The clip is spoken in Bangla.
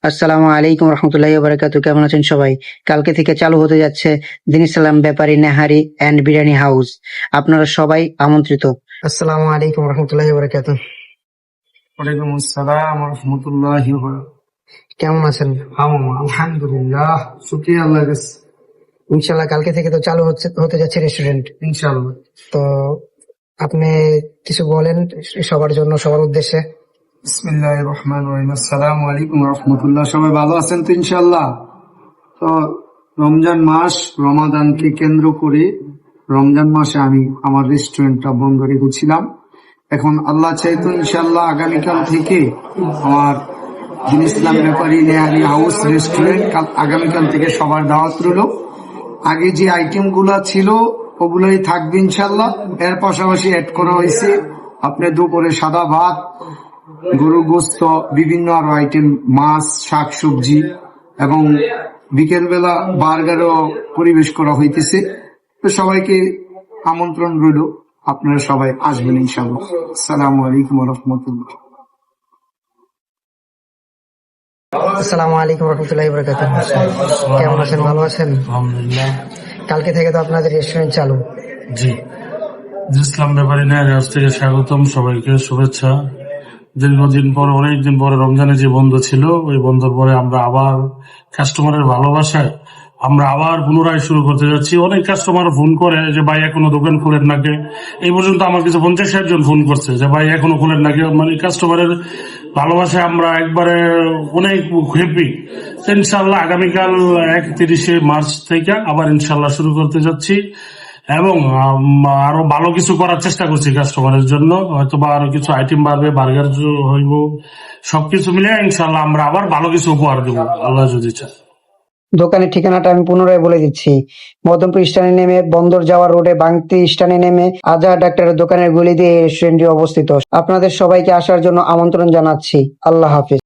আসসালামু আলাইকুম রহমতুল্লাহি ওয়া বারাকাতুহু। কেমন আছেন সবাই? কালকে থেকে চালু হতে যাচ্ছে দিন ইসলাম ব্যাপারী নেহারি অ্যান্ড বিরিয়ানি হাউস। আপনারা সবাই আমন্ত্রিত। আসসালামু আলাইকুম রহমতুল্লাহি ওয়া বারাকাতুহু। ওয়ালাইকুম আসসালাম রহমতুল্লাহি ওয়া বারাকাতুহু। কেমন আছেন? আলহামদুলিল্লাহ, শুকরিয়া আল্লাহর কাছে। ইনশাআল্লাহ কালকে থেকে তো চালু হতে যাচ্ছে রেস্টুরেন্ট। ইনশাআল্লাহ। তো আপনি কিছু বলেন সবার জন্য, সবার উদ্দেশ্যে। বিসমিল্লাহির রহমানির রহিম। আসসালামু আলাইকুম রহমতুল্লাহ। সবাই ভালো আছেন তো ইনশাআল্লাহ? তো রমজান মাস, রমাদানকে কেন্দ্র করে রমজান মাসে আমি আমার রেস্টুরেন্টটা বন্ধ রেখেছিলাম। এখন আল্লাহ চাইতো ইনশাআল্লাহ আগামীকাল থেকে আমার দিন ইসলাম ব্যাপারী নেহারি হাউস রেস্টুরেন্ট আগামীকাল থেকে সবার দাওয়াত রইল। আগে যে আইটেম গুলা ছিল ওগুলোই থাকবে ইনশাল্লাহ। এর পাশাপাশি অ্যাড করা হয়েছে আপনার দুপুরে সাদা ভাত, গরু গোস্ত, বিভিন্ন আরো আইটেম, মাছ, শাকসবজি, এবং বিকেল বেলা বার্গারও পরিবেশ করা হইতেছে। তো সবাইকে আমন্ত্রণ রইল, আপনারা সবাই আসবেন ইনশাল্লাহ। আসসালামু আলাইকুম রহমতুল্লাহ। আসসালামু আলাইকুম রহমতুল্লাহি ওয়া বারাকাতুহু। কেমন আছেন? ভালো আছেন? আলহামদুলিল্লাহ। কালকে থেকে তো আপনাদের রেস্টুরেন্ট চালু। জি, ইসলাম ব্যাপারী নেহারি হাউস থেকে স্বাগতম, সবাইকে শুভেচ্ছা। দীর্ঘদিন পরে, অনেকদিন পরে রমজানে যে বন্ধ ছিল, ওই বন্ধর পরে আমরা আবার কাস্টমারের ভালোবাসায় আমরা আবার পুনরায় শুরু করতে যাচ্ছি। অনেক কাস্টমার ফোন করে যে ভাই এখনো দোকান খুলেন নাকি। এই পর্যন্ত আমার কিছু 50-60 জন ফোন করছে যে ভাই এখনো খুলেন নাকি। মানে কাস্টমারের ভালোবাসায় আমরা একবারে অনেক হ্যাপি। ইনশাল্লাহ আগামীকাল 31শে মার্চ থেকে আবার ইনশাল্লাহ শুরু করতে যাচ্ছি, এবং আরো ভালো কিছু করার চেষ্টা করছি কাস্টমারের জন্য। হয়তো বা আরো কিছু আইটেম বাড়বে, বার্গার হইব, সবকিছু মিলে ইনশাল্লাহ আমরা আবার ভালো কিছু উপহার দেবো আল্লাহ যদি চায়। দোকানের ঠিকানাটা আমি পুনরায় বলে দিচ্ছি। মদনপুর স্ট্যান্ডে নেমে বন্দর যাওয়ার রোডে বাংতি স্ট্যান্ডে নেমে আজহার ডাক্তারের দোকানের গলি দিয়ে রেস্টুরেন্টটি অবস্থিত। আপনাদের সবাইকে আসার জন্য আমন্ত্রণ জানাচ্ছি। আল্লাহ হাফেজ।